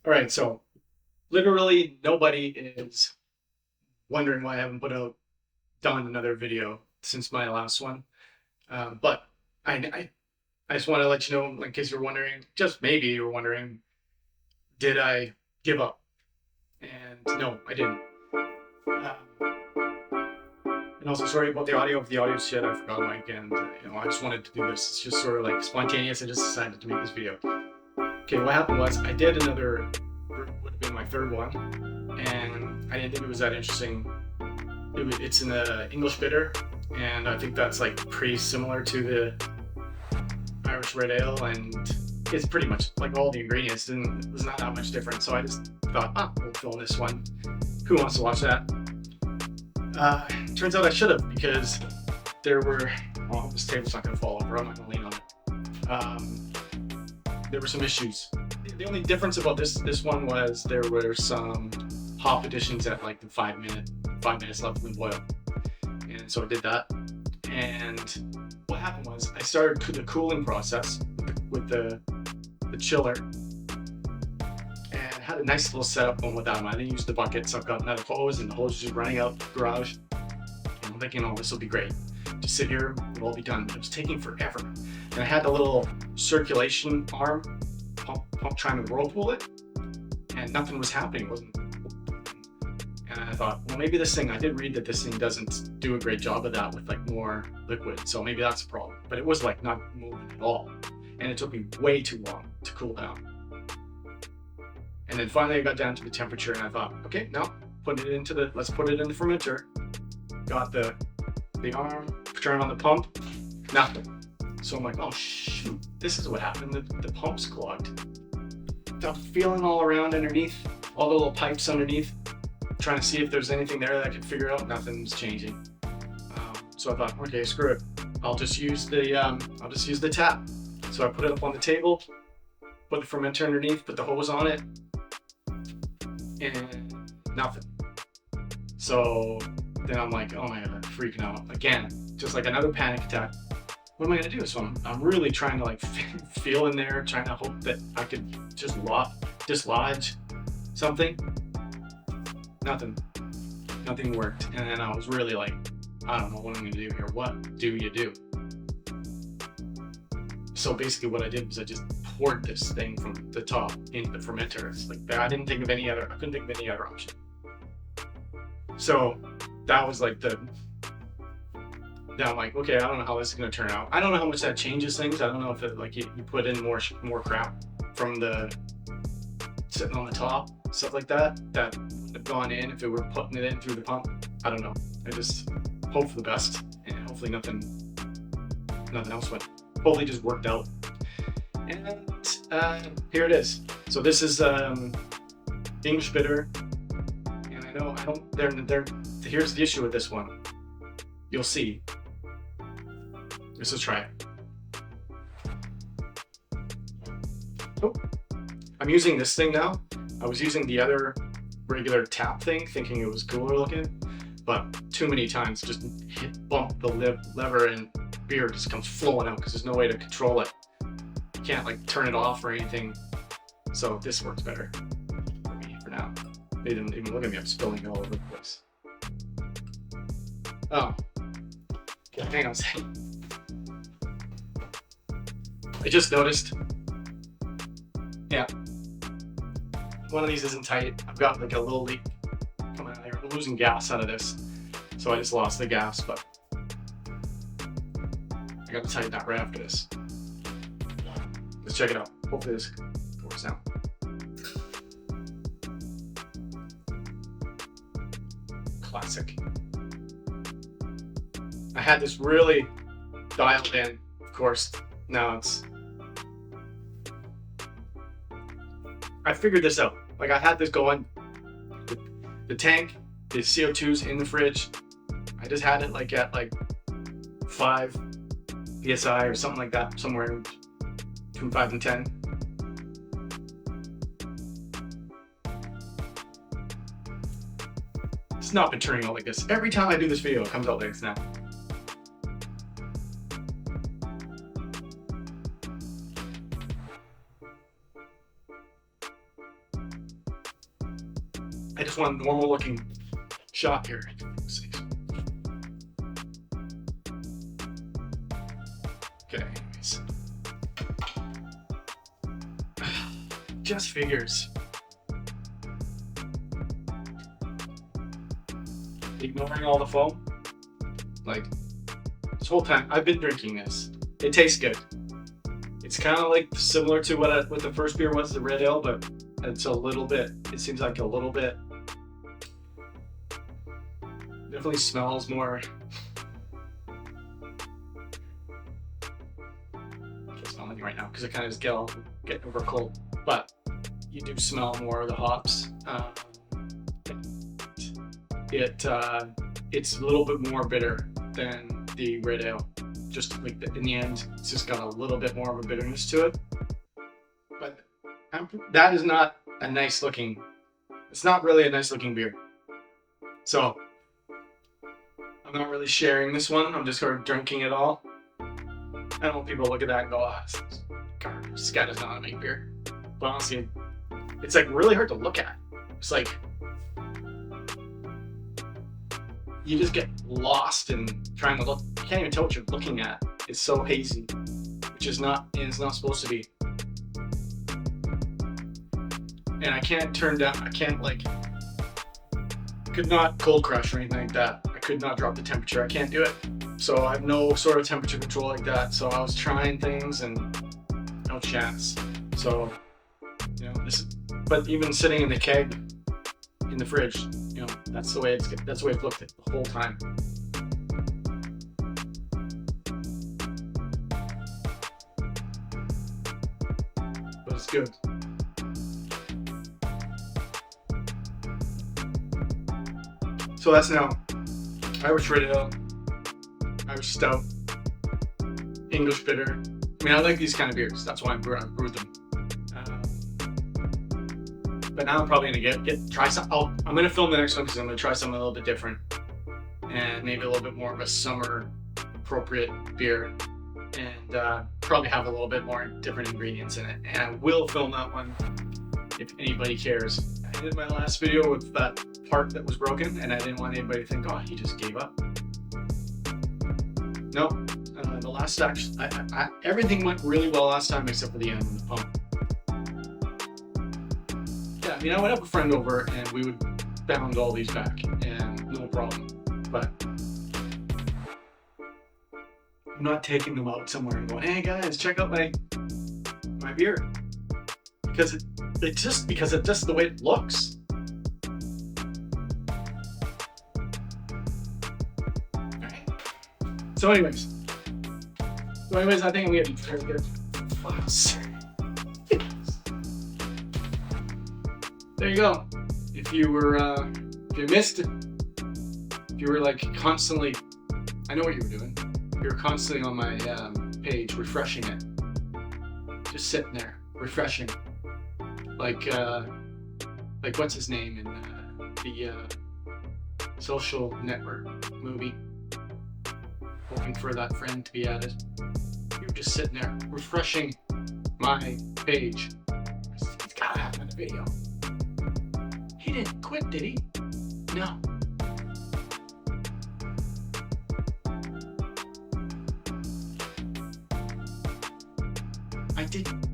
All right, so literally nobody is wondering why I haven't done another video since my last one. But I just want to let you know, in case you're wondering, just maybe you were wondering, did I give up? And no, I didn't. And also, sorry about the audio. If the audio shit, I forgot mic, and I just wanted to do this. It's just sort of like spontaneous. I just decided to make this video. Okay, what happened was I did another, would have been my third one, and I didn't think it was that interesting. It's in the English bitter, and I think that's like pretty similar to the Irish red ale, and it's pretty much like all the ingredients. It was not that much different. So I just thought, we'll film this one. Who wants to watch that? Turns out I should have, because there were, well, this table's not going to fall over. I'm not going to lean on it. There were some issues. The only difference about this one was there were some hop additions at like the 5 minutes left in the boil, and so I did that. And what happened was I started the cooling process with the chiller, and had a nice little setup going with that. I didn't use the bucket, so I've got another hose, and the hose is just running out the garage. And I'm thinking, oh, this will be great. Just sit here, it'll all be done. But it was taking forever. And I had the little circulation arm pump trying to whirlpool it, and nothing was happening. It wasn't. And I thought, well, maybe this thing, I did read that this thing doesn't do a great job of that with like more liquid. So maybe that's a problem. But it was like not moving at all. And it took me way too long to cool down. And then finally I got down to the temperature, and I thought, okay, now let's put it in the fermenter. Got the arm, turn on the pump, nothing. So I'm like, oh shoot, this is what happened. The pump's clogged. I'm feeling all around underneath, all the little pipes underneath, trying to see if there's anything there that I could figure out. Nothing's changing. So I thought, okay, screw it. I'll just use the tap. So I put it up on the table, put the fermenter underneath, put the hose on it, and nothing. So then I'm like, oh my god, freaking out again, just like another panic attack. What am I gonna do? So I'm really trying to like feel in there, trying to hope that I could just dislodge something. Nothing worked. And then I was really like, I don't know what I'm gonna do here. What do you do? So basically what I did was I just poured this thing from the top into the fermenter. It's like, I couldn't think of any other option. So that was like now I'm like, okay, I don't know how this is going to turn out. I don't know how much that changes things. I don't know if it, like you put in more crap from the sitting on the top, stuff like that would have gone in if it were putting it in through the pump. I don't know. I just hope for the best, and hopefully nothing else went. Hopefully just worked out. And here it is. So this is English bitter, and I know I don't. Here's the issue with this one. You'll see. Let's just try it. Oh, I'm using this thing now. I was using the other regular tap thing, thinking it was cooler looking, but too many times just bump the lever and beer just comes flowing out because there's no way to control it. You can't like turn it off or anything. So this works better for me for now. They didn't even look at me. I'm spilling all over the place. Oh, okay, hang on a second. I just noticed. Yeah, one of these isn't tight. I've got like a little leak coming out of here. I'm losing gas out of this, so I just lost the gas. But I got to tighten that right after this. Let's check it out. Hopefully this works out. Classic. I had this really dialed in, of course. Now I figured this out. Like I had this going. The tank, the CO2's in the fridge. I just had it like at like 5 psi or something like that, somewhere between 5 and 10. It's not been turning out like this. Every time I do this video, it comes out like this now. I just want a normal looking shot here. Okay, anyways. Just figures. Ignoring all the foam. Like, this whole time I've been drinking this. It tastes good. It's kind of like similar to what the first beer was, the red ale, but it's a little bit, it seems like a little bit, definitely smells more. I can't smell anything right now because I kind of just get over cold, but you do smell more of the hops. It's a little bit more bitter than the red ale. Just like in the end, it's just got a little bit more of a bitterness to it. But that is not a nice looking, it's not really a nice looking beer. So I'm not really sharing this one. I'm just sort of drinking it all. I don't want people to look at that and go, oh, this guy does not know how to make beer. But honestly, it's like really hard to look at. It's like, you just get lost in trying to look. You can't even tell what you're looking at. It's so hazy, which is not, and it's not supposed to be. And I can't turn down, I can't like, could not cold crush or anything like that. I could not drop the temperature. I can't do it. So I have no sort of temperature control like that. So I was trying things and no chance. So, you know, but even sitting in the keg in the fridge, you know, that's the way it's looked at the whole time. But it's good. So that's now Irish red ale, Irish stout, English bitter. I mean, I like these kind of beers. That's why I brewed them. But now I'm probably gonna try some. I'm gonna film the next one because I'm gonna try something a little bit different and maybe a little bit more of a summer appropriate beer, and probably have a little bit more different ingredients in it. And I will film that one if anybody cares. I did my last video with that part that was broken, and I didn't want anybody to think, oh, he just gave up. No, the last stack, everything went really well last time except for the end of the pump. Yeah, I mean, I would have a friend over and we would bound all these back and no problem. But I'm not taking them out somewhere and going, hey guys, check out my beer. Because it's just the way it looks. Alright. So anyways, I think I'm getting very good. There you go. If you missed it, if you were like constantly, I know what you were doing. You were constantly on my page, refreshing it. Just sitting there, refreshing. Like what's his name in the Social Network movie? Hoping for that friend to be added. You were just sitting there, refreshing my page. He's gotta have another video. He didn't quit, did he? No. I didn't.